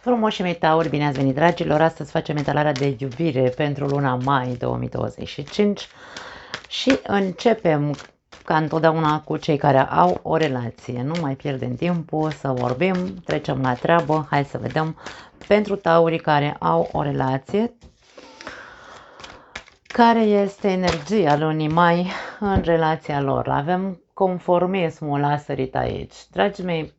Frumoși mei tauri, bine ați venit, dragilor! Astăzi facem etalarea de iubire pentru luna mai 2025 și începem ca întotdeauna cu cei care au o relație. Nu mai pierdem timpul să vorbim, trecem la treabă. Hai să vedem pentru taurii care au o relație, care este energia lunii mai în relația lor. Avem conformismul la sărit aici, dragii mei,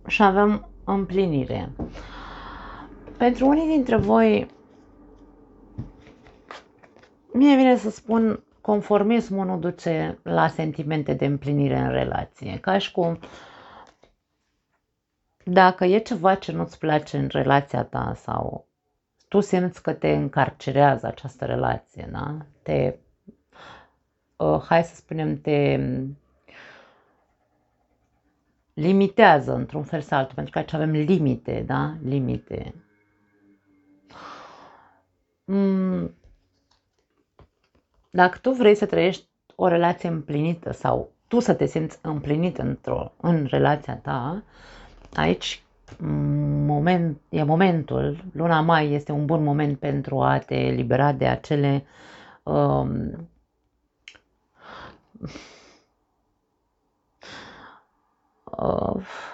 și avem împlinire. Pentru unii dintre voi, mie vine să spun, conformismul nu duce la sentimente de împlinire în relație. Ca și cum dacă e ceva ce nu-ți place în relația ta sau tu simți că te încarcerează această relație, da? Hai să spunem, te limitează într-un fel sau altul, pentru că aici avem limite, da? Limite. Dacă tu vrei să trăiești o relație împlinită sau tu să te simți împlinit în relația ta, aici e momentul, luna mai este un bun moment pentru a te elibera de acele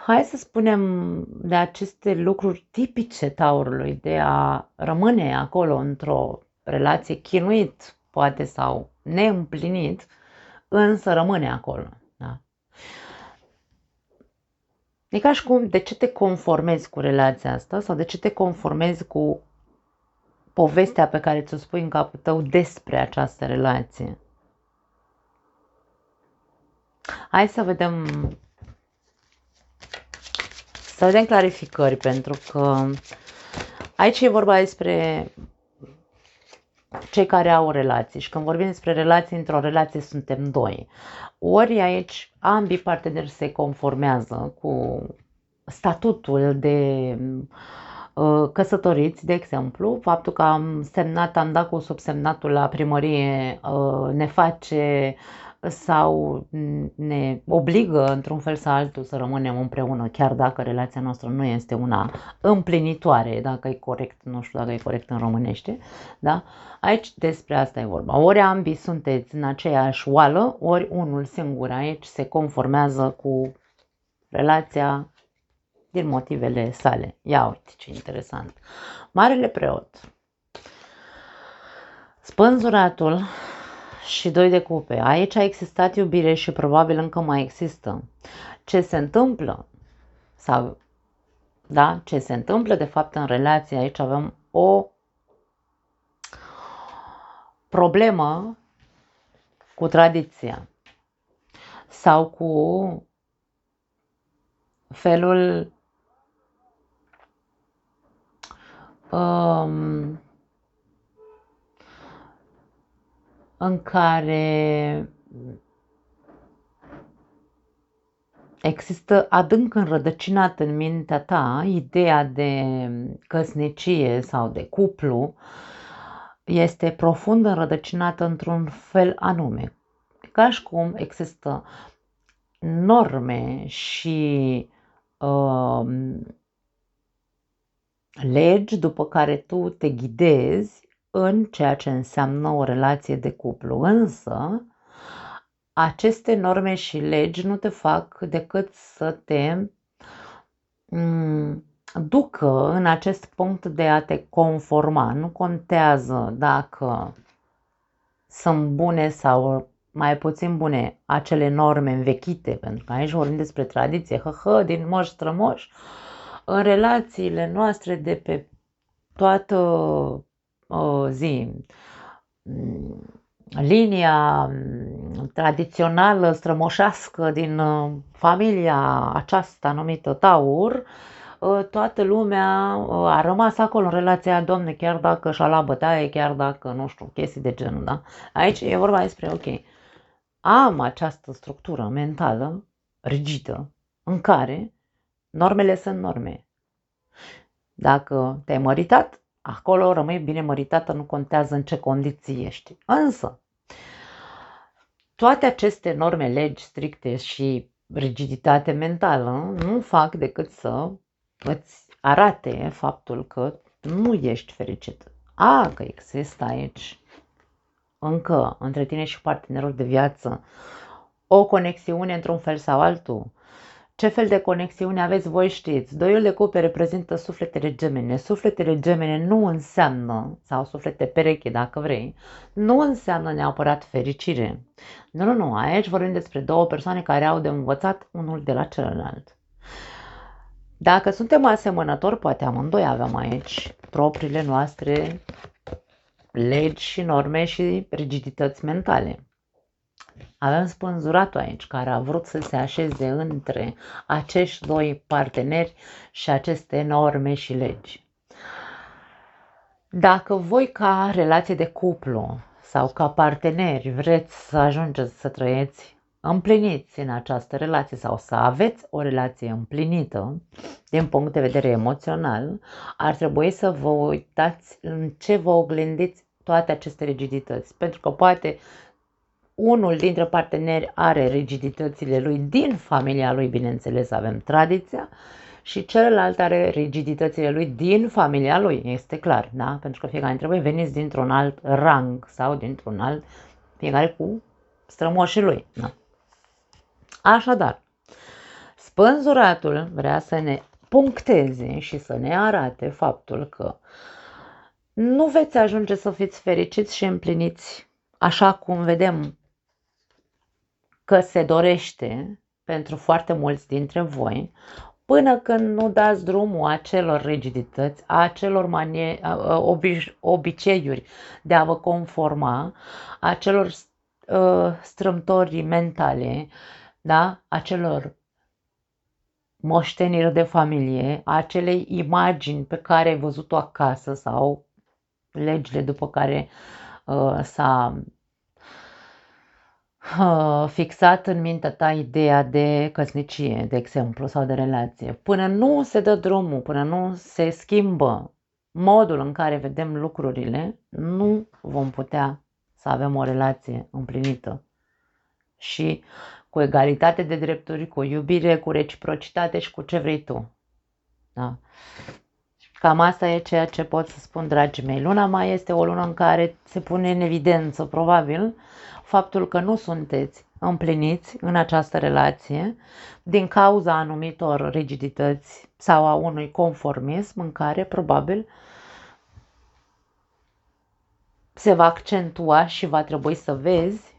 hai să spunem, de aceste lucruri tipice taurului, de a rămâne acolo într-o relație chinuit, poate, sau neîmplinit, însă rămâne acolo. Da? E ca și cum, de ce te conformezi cu relația asta sau de ce te conformezi cu povestea pe care ți-o spui în capul tău despre această relație. Hai să vedem clarificări, pentru că aici e vorba despre cei care au o relație și când vorbim despre relații, într-o relație suntem doi. Ori aici ambii parteneri se conformează cu statutul de căsătoriți, de exemplu, faptul că am dat cu subsemnatul la primărie ne face sau ne obligă într-un fel sau altul să rămânem împreună, chiar dacă relația noastră nu este una împlinitoare, dacă e corect, nu știu dacă e corect în românește, da? Aici despre asta e vorba. Ori ambii sunteți în aceeași oală, ori unul singur aici se conformează cu relația din motivele sale. Ia uite ce interesant. Marele preot, spânzuratul și 2 de cupe. Aici a existat iubire și probabil încă mai există. Ce se întâmplă? Sau, da, ce se întâmplă de fapt în relație? Aici avem o problemă cu tradiția sau cu felul în care există adânc înrădăcinat în mintea ta ideea de căsnicie sau de cuplu, este profund înrădăcinată într-un fel anume. Ca și cum există norme și legi după care tu te ghidezi în ceea ce înseamnă o relație de cuplu. Însă, aceste norme și legi nu te fac decât să te ducă în acest punct de a te conforma. Nu contează dacă sunt bune sau mai puțin bune acele norme învechite, pentru că aici vorbim despre tradiție, din moș strămoș. În relațiile noastre de pe toată zi, linia tradițională strămoșească din familia aceasta numită Taur, toată lumea a rămas acolo în relația, domne, chiar dacă și-a luat bătaie, chiar dacă, nu știu, chestii de genul, da? Aici e vorba despre, ok, am această structură mentală rigidă în care normele sunt norme. Dacă te-ai măritat, acolo rămâi bine măritată, nu contează în ce condiții ești. Însă, toate aceste norme, legi stricte și rigiditate mentală nu fac decât să îți arate faptul că nu ești fericit. Că există aici încă între tine și partenerul de viață o conexiune într-un fel sau altul. Ce fel de conexiune aveți voi știți. Doiul de cupe reprezintă sufletele gemene. Sufletele gemene nu înseamnă, sau suflete pereche dacă vrei, nu înseamnă neapărat fericire. Nu, aici vorbim despre două persoane care au de învățat unul de la celălalt. Dacă suntem asemănători, poate amândoi avem aici propriile noastre legi și norme și rigidități mentale. Avem spânzuratul aici, care a vrut să se așeze între acești doi parteneri și aceste norme și legi. Dacă voi ca relație de cuplu sau ca parteneri vreți să ajungeți să trăieți împliniți în această relație sau să aveți o relație împlinită din punct de vedere emoțional, ar trebui să vă uitați în ce vă oglindiți toate aceste rigidități. Pentru că poate unul dintre parteneri are rigiditățile lui din familia lui, bineînțeles, avem tradiția, și celălalt are rigiditățile lui din familia lui, este clar, da? Pentru că fiecare dintre voi veniți dintr-un alt rang sau dintr-un alt, fiecare cu strămoșii lui, da? Așadar, spânzuratul vrea să ne puncteze și să ne arate faptul că nu veți ajunge să fiți fericiți și împliniți așa cum vedem că se dorește pentru foarte mulți dintre voi, până când nu dați drumul acelor rigidități, acelor obiceiuri de a vă conforma, acelor strâmtori mentale, da? Acelor moșteniri de familie, acelei imagini pe care ai văzut-o acasă sau legile după care s-a fixat în mintea ta ideea de căsnicie, de exemplu, sau de relație. Până nu se dă drumul, până nu se schimbă modul în care vedem lucrurile, nu vom putea să avem o relație împlinită și cu egalitate de drepturi, cu iubire, cu reciprocitate și cu ce vrei tu. Da? Cam asta e ceea ce pot să spun, dragii mei. Luna mai este o lună în care se pune în evidență, probabil, faptul că nu sunteți împliniți în această relație din cauza anumitor rigidități sau a unui conformism în care probabil se va accentua și va trebui să vezi,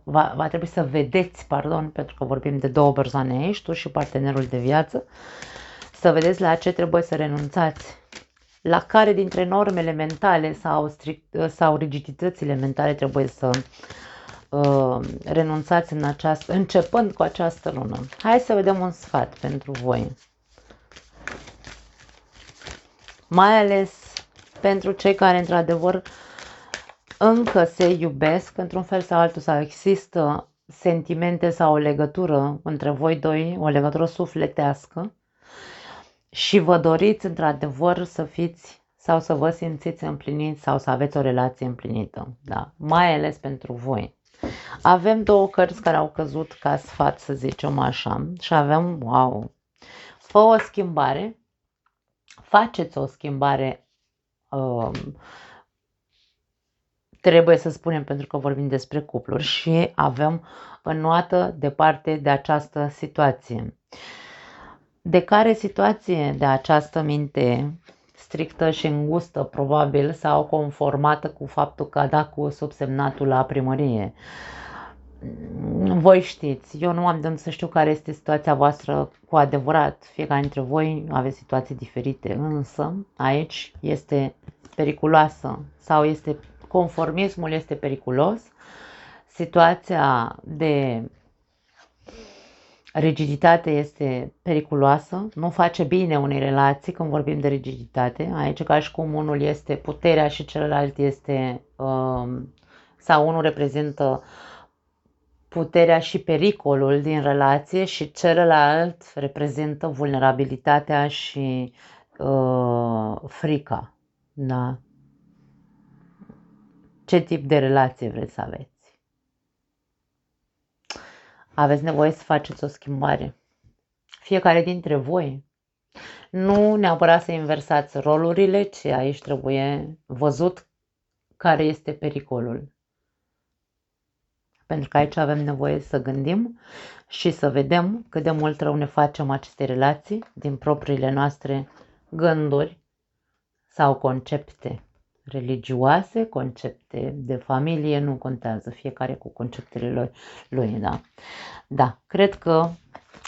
va trebui să vedeți, pentru că vorbim de două persoane aici, tu și partenerul de viață, să vedeți la ce trebuie să renunțați, la care dintre normele mentale sau rigiditățile mentale trebuie să renunțați începând cu această lună. Hai să vedem un sfat pentru voi. Mai ales pentru cei care într-adevăr încă se iubesc într-un fel sau altul, sau există sentimente sau o legătură între voi doi, o legătură sufletească, și vă doriți într-adevăr să fiți sau să vă simțiți împliniți sau să aveți o relație împlinită. Da? Mai ales pentru voi. Avem două cărți care au căzut ca sfat, să zicem așa, și avem, wow, fă o schimbare, faceți o schimbare, trebuie să spunem pentru că vorbim despre cupluri, și avem înnoată departe de această situație. De care situație? De această minte strictă și îngustă, probabil, sau conformată cu faptul că a dat cu subsemnatul la primărie. Voi știți, eu nu am de unde să știu care este situația voastră cu adevărat. Fiecare dintre voi aveți situații diferite, însă aici este periculoasă sau conformismul este periculos. Situația de rigiditate este periculoasă, nu face bine unei relații când vorbim de rigiditate. Aici ca și cum unul este puterea și celălalt este, sau unul reprezintă puterea și pericolul din relație și celălalt reprezintă vulnerabilitatea și frica. Da? Ce tip de relație vreți să aveți? Aveți nevoie să faceți o schimbare. Fiecare dintre voi. Nu neapărat să inversați rolurile, ci aici trebuie văzut care este pericolul. Pentru că aici avem nevoie să gândim și să vedem cât de mult rău ne facem aceste relații din propriile noastre gânduri sau concepte religioase, concepte de familie, nu contează, fiecare cu conceptele lui, da. Da, cred că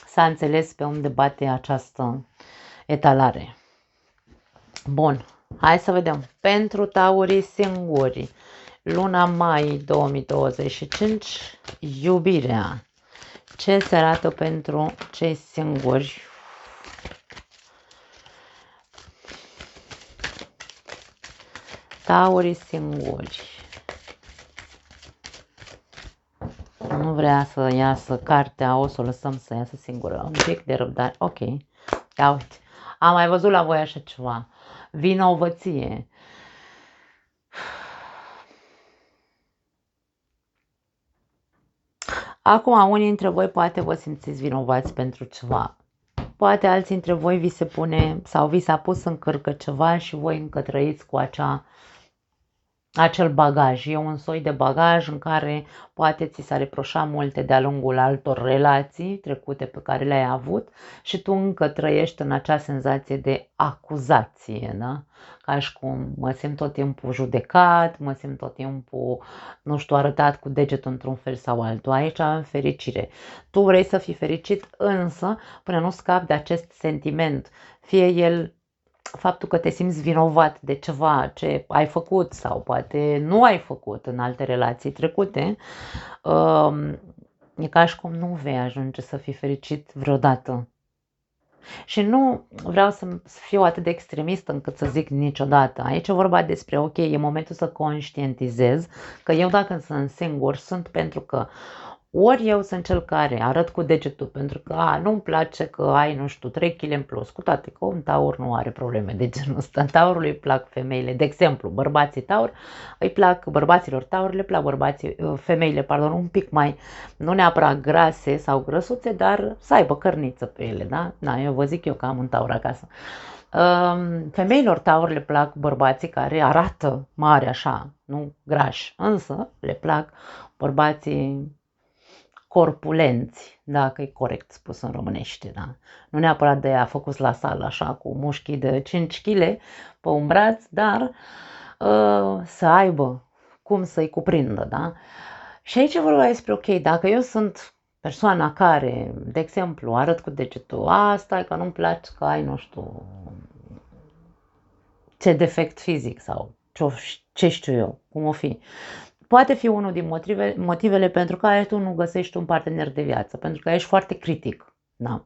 s-a înțeles pe unde bate această etalare. Bun, hai să vedem. Pentru taurii singuri, luna mai 2025, iubirea. Ce se arată pentru cei singuri? Taurii singuri. Nu vrea să iasă cartea, o să o lăsăm să iasă singură. Un pic de răbdare. Ok. Ia uite. Am mai văzut la voi așa ceva. Vinovăție. Acum, unii dintre voi poate vă simțiți vinovați pentru ceva. Poate alții dintre voi vi se pune sau vi s-a pus în cârcă ceva și voi încă trăiți cu acel bagaj. E un soi de bagaj în care poate ți s-a reproșat multe de-a lungul altor relații trecute pe care le-ai avut și tu încă trăiești în acea senzație de acuzație, da? Ca și cum mă simt tot timpul judecat, mă simt tot timpul, nu știu, arătat cu degetul într-un fel sau altul. Aici am fericire. Tu vrei să fii fericit, însă până nu scapi de acest sentiment, fie el faptul că te simți vinovat de ceva ce ai făcut sau poate nu ai făcut în alte relații trecute, e ca și cum nu vei ajunge să fii fericit vreodată. Și nu vreau să fiu atât de extremist încât să zic niciodată. Aici e vorba despre, ok, e momentul să conștientizez că eu dacă sunt singur sunt pentru că ori eu sunt cel care arăt cu degetul pentru că nu-mi place că ai, nu știu, 3 kg în plus, cu toate că un taur nu are probleme de genul ăsta. Taurului îi plac femeile, de exemplu, bărbații taur, îi plac, bărbaților taur le plac femeile, un pic mai, nu neapărat grase sau grăsuțe, dar să aibă cărniță pe ele, da? Da, eu vă zic eu că am un taur acasă. Femeilor taur le plac bărbații care arată mare așa, nu grași, însă le plac bărbații corpulenți, dacă e corect spus în românește, da? Nu neapărat de a făcut la sală așa cu mușchii de 5 kg pe un braț, dar să aibă cum să-i cuprindă, da? Și aici vorba despre, ok, dacă eu sunt persoana care, de exemplu, arăt cu degetul, asta e că nu-mi place că ai, nu știu, ce defect fizic sau ce știu eu, cum o fi. Poate fi unul din motivele pentru care tu nu găsești un partener de viață, pentru că ești foarte critic. Da.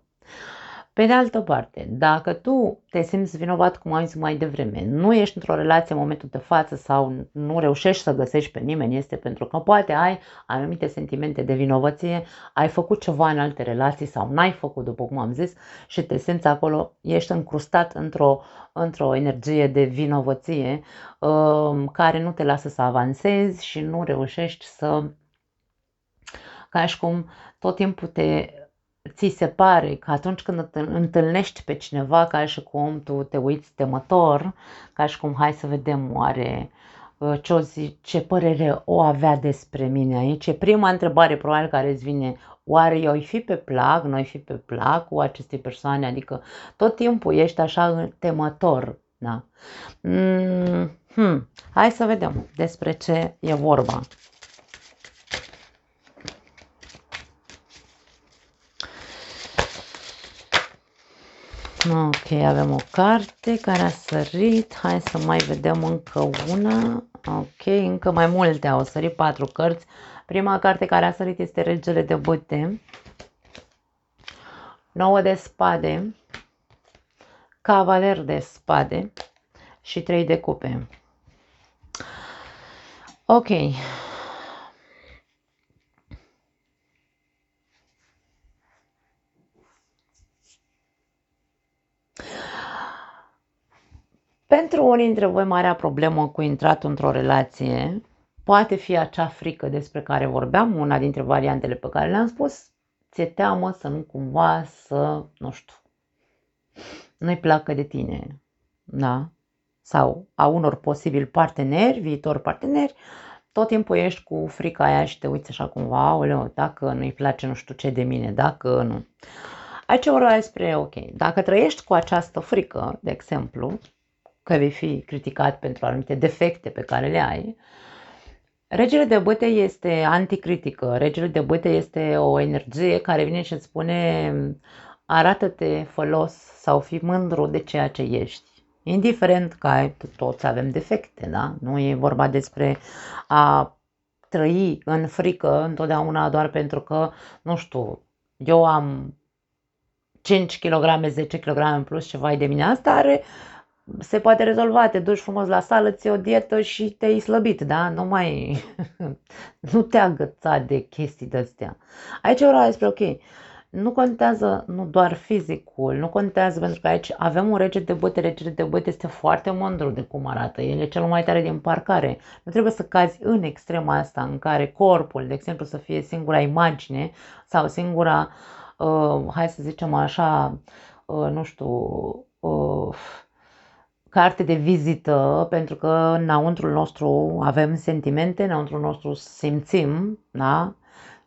Pe de altă parte, dacă tu te simți vinovat, cum am zis mai devreme, nu ești într-o relație în momentul de față sau nu reușești să găsești pe nimeni, este pentru că poate ai anumite sentimente de vinovăție, ai făcut ceva în alte relații sau n-ai făcut, după cum am zis, și te simți acolo, ești încrustat într-o energie de vinovăție care nu te lasă să avansezi și nu reușești să, ca și cum tot timpul ți se pare că atunci când întâlnești pe cineva ca și cum tu te uiți temător, ca și cum hai să vedem oare ce părere o avea despre mine aici. E prima întrebare probabil care îți vine, oare eu îi fi pe plac, nu îi fi pe plac cu aceste persoane, adică tot timpul ești așa temător. Da. Hai să vedem despre ce e vorba. Ok, avem o carte care a sărit. Hai să mai vedem încă una. Ok, încă mai multe au sărit, 4 cărți. Prima carte care a sărit este Regele de Bâte, 9 de spade, Cavaler de spade și 3 de cupe. Ok. Pentru unii dintre voi, marea problemă cu intratul într-o relație poate fi acea frică despre care vorbeam, una dintre variantele pe care le-am spus, ți-e teamă să nu cumva să, nu știu, nu-i placă de tine, da? Sau a unor posibili parteneri, viitor parteneri, tot timpul ești cu frica aia și te uiți așa cumva, aoleu, dacă nu-i place nu știu ce de mine, dacă nu. Aici vorba despre, ok, dacă trăiești cu această frică, de exemplu, că vei fi criticat pentru anumite defecte pe care le ai, regele de bâte este anticritică, regele de bâte este o energie care vine și îți spune arată-te folos sau fii mândru de ceea ce ești. Indiferent că toți avem defecte, da? Nu e vorba despre a trăi în frică întotdeauna doar pentru că, nu știu, eu am 5 kg, 10 kg în plus și vai de mine, asta are, se poate rezolva, te duci frumos la sală, ți o dietă și te-ai slăbit, da? Nu mai, nu te agăța de chestii de-astea. Aici vreau despre, ok, nu contează nu doar fizicul, nu contează pentru că aici avem un rege de bâte, regele de bâte este foarte mândru de cum arată, el e cel mai tare din parcare. Nu trebuie să cazi în extrema asta în care corpul, de exemplu, să fie singura imagine sau singura, hai să zicem așa, nu știu, carte de vizită, pentru că înăuntrul nostru avem sentimente, înăuntrul nostru simțim, da?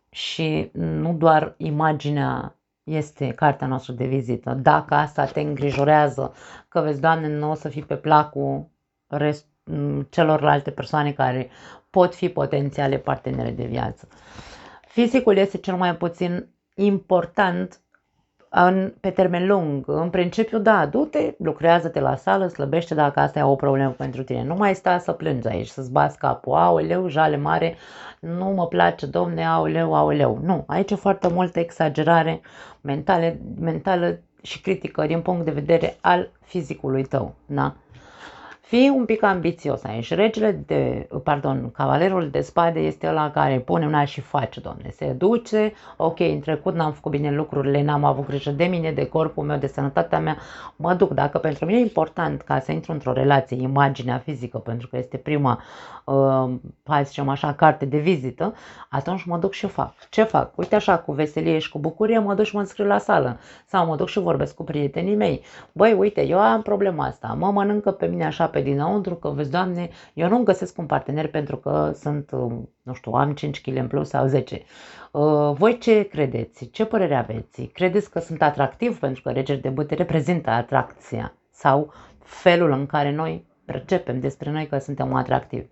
Și nu doar imaginea este cartea noastră de vizită. Dacă asta te îngrijorează, că vezi, Doamne, nu o să fii pe placul celorlalte persoane care pot fi potențiale partenere de viață. Fizicul este cel mai puțin important pe termen lung. În principiu, da, du-te, lucrează-te la sală, slăbește dacă asta e o problemă pentru tine. Nu mai sta să plângi aici, să-ți bați capul, aoleu, jale mare, nu mă place, domne, aoleu, aoleu. Nu, aici e foarte multă exagerare mentală și critică din punct de vedere al fizicului tău, da? Fii un pic ambițios aici. Cavalerul de spade este ăla care pune una și face, domne. Se duce, ok, în trecut n-am făcut bine lucrurile, n-am avut grijă de mine, de corpul meu, de sănătatea mea, mă duc. Dacă pentru mine e important ca să intru într-o relație, imaginea fizică, pentru că este prima, hai să zicem așa, carte de vizită, atunci mă duc și fac. Ce fac? Uite așa, cu veselie și cu bucurie, mă duc și mă înscriu la sală. Sau mă duc și vorbesc cu prietenii mei. Băi, uite, eu am problema asta, mă mănâncă pe mine așa pe dinăuntru, că vezi, Doamne, eu nu-mi găsesc un partener pentru că sunt, nu știu, am 5 kg în plus sau 10. Voi ce credeți? Ce părere aveți? Credeți că sunt atractiv? Pentru că regele de bâte reprezintă atracția sau felul în care noi percepem despre noi că suntem atractivi.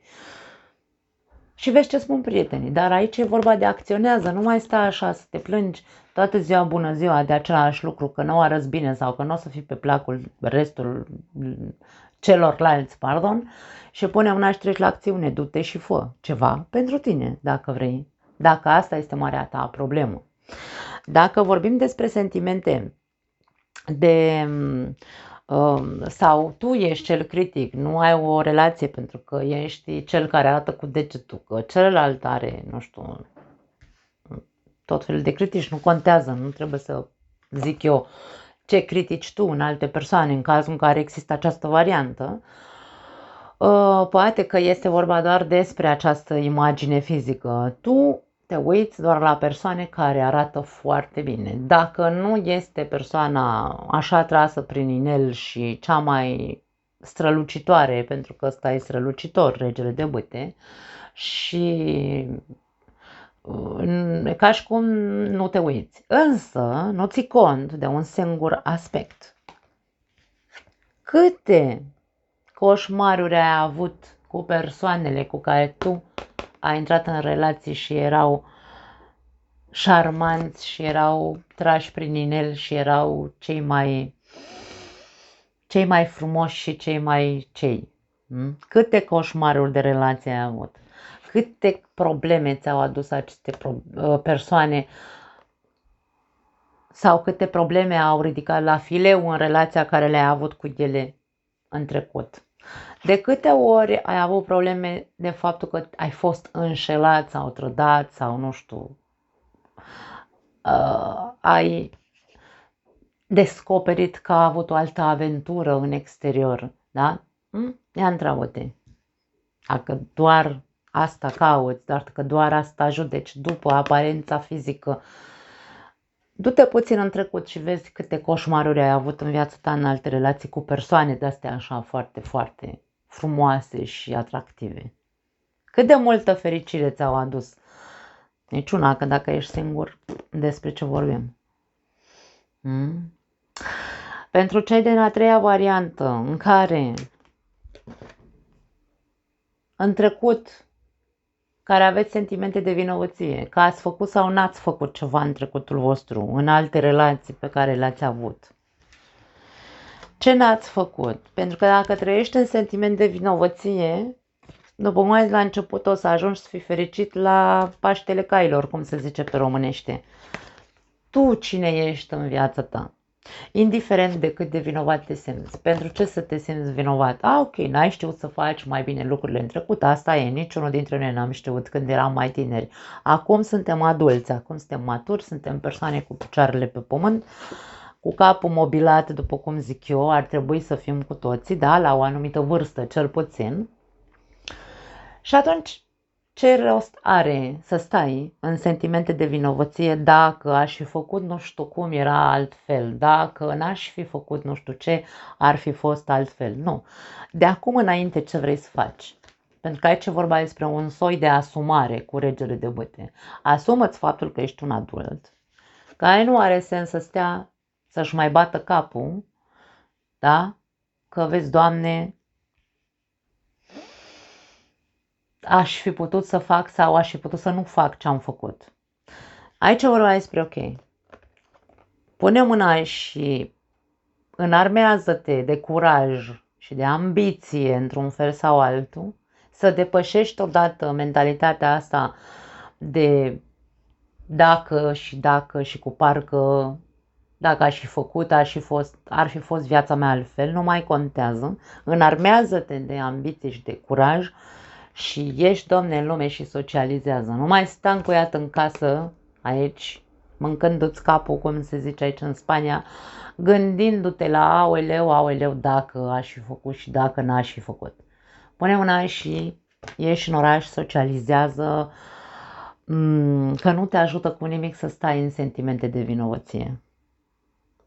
Și vezi ce spun prietenii, dar aici e vorba de acționează, nu mai sta așa să te plângi toată ziua, bună ziua, de același lucru, că nu arăți bine sau că nu o să fii pe placul restul celorlalți, și pune una și treci la acțiune, du-te și fă ceva pentru tine, dacă vrei, dacă asta este marea ta problemă. Dacă vorbim despre sentimente de sau tu ești cel critic, nu ai o relație pentru că ești cel care arată cu degetul, că celălalt are, nu știu, tot felul de critici, nu contează, nu trebuie să zic eu ce critici tu în alte persoane în cazul în care există această variantă. Poate că este vorba doar despre această imagine fizică. Tu te uiți doar la persoane care arată foarte bine. Dacă nu este persoana așa trasă prin inel și cea mai strălucitoare, pentru că ăsta e strălucitor, regele de bâte, și ca și cum nu te uiți. Însă nu ții cont de un singur aspect. Câte coșmaruri ai avut cu persoanele cu care tu ai intrat în relații și erau șarmanți și erau trași prin inel și erau cei mai frumoși și cei mai cei. Câte coșmaruri de relație ai avut? Câte probleme ți-au adus aceste persoane sau câte probleme au ridicat la fileu în relația care le-ai avut cu ele în trecut? De câte ori ai avut probleme de faptul că ai fost înșelat sau trădat sau nu știu, ai descoperit că a avut o altă aventură în exterior, da? Ia întreabă-te. Dacă doar asta cauți, dacă doar asta judeci după aparența fizică, Du-te puțin în trecut și vezi câte coșmaruri ai avut în viața ta în alte relații cu persoane de-astea așa foarte, foarte frumoase și atractive. Cât de multă fericire ți-au adus? Niciuna, că dacă ești singur, despre ce vorbim? Mm? Pentru cei de la treia variantă, în care în trecut, care aveți sentimente de vinovăție, că ați făcut sau n-ați făcut ceva în trecutul vostru, în alte relații pe care le-ați avut. Ce n-ați făcut? Pentru că dacă trăiești în sentiment de vinovăție, după mai la început o să ajungi să fii fericit la Paștele Cailor, cum se zice pe românește. Tu cine ești în viața ta? Indiferent de cât de vinovat te simți. Pentru ce să te simți vinovat? Ok, n-ai știut să faci mai bine lucrurile în trecut, asta e, niciunul dintre noi n-am știut când eram mai tineri. Acum suntem adulți, acum suntem maturi, suntem persoane cu picioarele pe pământ, cu capul mobilat, după cum zic eu, ar trebui să fim cu toții, da, la o anumită vârstă, cel puțin. Și atunci, ce rost are să stai în sentimente de vinovăție dacă aș fi făcut nu știu cum era altfel, dacă n-aș fi făcut nu știu ce ar fi fost altfel? Nu. De acum înainte ce vrei să faci? Pentru că aici e vorba despre un soi de asumare cu regele de bâte. Asumă-ți faptul că ești un adult, care nu are sens să stea să-și mai bată capul, da? Că vezi, Doamne, aș fi putut să fac sau aș fi putut să nu fac ce am făcut. Aici vorba despre, ok, pune mâna și înarmează-te de curaj și de ambiție într-un fel sau altul, să depășești odată mentalitatea asta de dacă și cu parcă, dacă aș fi făcut, ar fi fost viața mea altfel, nu mai contează. Înarmează-te de ambiție și de curaj și ieși, Doamne, în lume și socializează. Nu mai sta încuiat în casă, aici, mâncându-ți capul, cum se zice aici în Spania, gândindu-te la aoleu, dacă aș fi făcut și dacă n-aș fi făcut. Pune mâna și ieși în oraș, socializează, că nu te ajută cu nimic să stai în sentimente de vinovăție.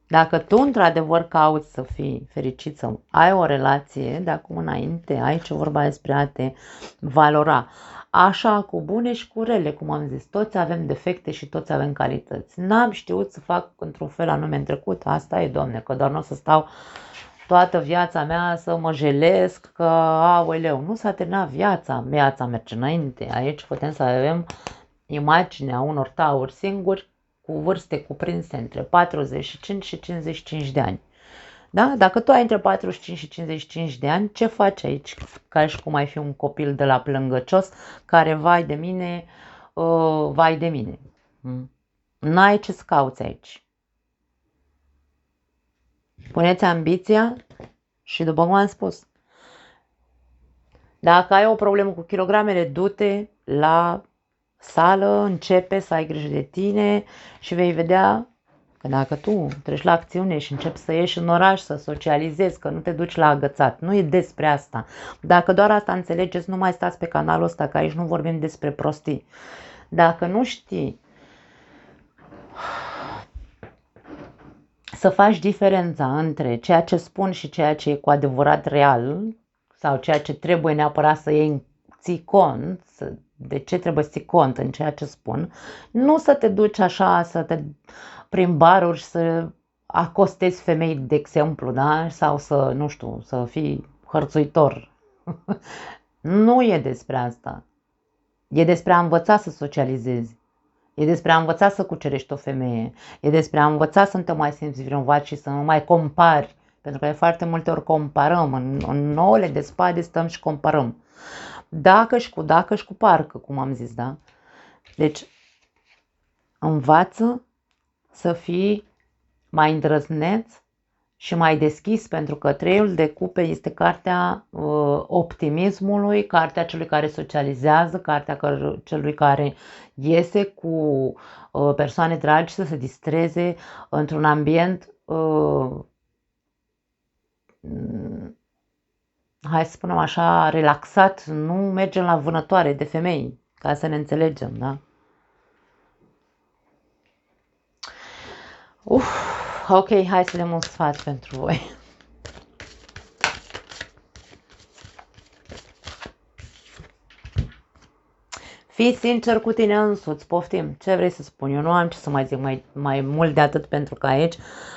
Dacă tu într-adevăr cauți să fii fericit, să ai o relație, de acum înainte, aici vorba despre a te valora. Așa, cu bune și cu rele, cum am zis, toți avem defecte și toți avem calități. N-am știut să fac într-un fel anume în trecut, asta e, Doamne, că doar nu o să stau toată viața mea să mă jelesc, că, aoleu, nu s-a terminat viața merge înainte. Aici putem să avem imaginea unor tauri singuri, cu vârste cuprinse între 45 și 55 de ani. Da? Dacă tu ai între 45 și 55 de ani, ce faci aici? Ca și cum ai fi un copil de la plângăcios care, vai de mine, vai de mine. N-ai ce să cauți aici. Puneți ambiția și, după cum am spus, dacă ai o problemă cu kilogramele, du-te la sală, începe să ai grijă de tine și vei vedea că dacă tu treci la acțiune și începi să ieși în oraș, să socializezi, că nu te duci la agățat, nu e despre asta. Dacă doar asta înțelegeți, nu mai stați pe canalul ăsta, că aici nu vorbim despre prostii. Dacă nu știi să faci diferența între ceea ce spun și ceea ce e cu adevărat real, sau ceea ce trebuie neapărat să ții cont, de ce trebuie să ții cont în ceea ce spun, nu să te duci așa, să te prin baruri și să acostezi femei, de exemplu, da? Sau să, nu știu, să fii hărțuitor. Nu e despre asta. E despre a învăța să socializezi. E despre a învăța să cucerești o femeie. E despre a învăța să nu te mai simți vinovat și să nu mai compari. Pentru că de foarte multe ori comparăm. În ouăle de spade stăm și comparăm. Dacă și cu parcă, cum am zis, da? Deci, învață să fii mai îndrăzneț și mai deschis, pentru că treiul de cupe este cartea optimismului, cartea celui care socializează, cartea celui care iese cu persoane dragi să se distreze într-un ambient, hai să spunem așa, relaxat, nu mergem la vânătoare de femei, ca să ne înțelegem, da? Ok, hai să dăm un sfat pentru voi. Fii sincer cu tine însuți, poftim. Ce vrei să spun? Eu nu am ce să mai zic mai mult de atât, pentru că aici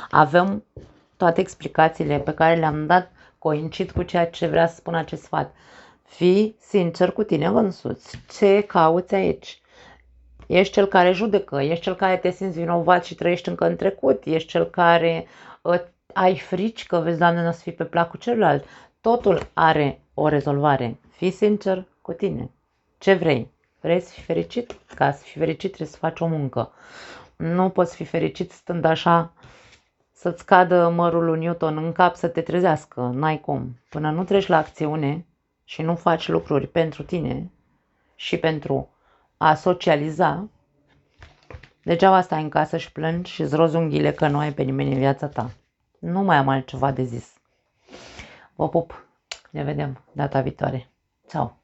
avem toate explicațiile pe care le-am dat, coincid cu ceea ce vrea să spun acest sfat. Fii sincer cu tine însuți. Ce cauți aici? Ești cel care judecă, ești cel care te simți vinovat și trăiești încă în trecut, ești cel care ai frici că vezi, Doamne, nu o să fii pe placul celuilalt. Totul are o rezolvare. Fii sincer cu tine. Ce vrei? Vrei să fii fericit? Ca să fii fericit trebuie să faci o muncă. Nu poți fi fericit stând așa, să-ți cadă mărul lui Newton în cap să te trezească. N-ai cum. Până nu treci la acțiune și nu faci lucruri pentru tine și pentru a socializa, degeaba stai în casă și plângi și îți rozi unghiile că nu ai pe nimeni în viața ta. Nu mai am altceva de zis. Vă pup. Ne vedem data viitoare. Ciao.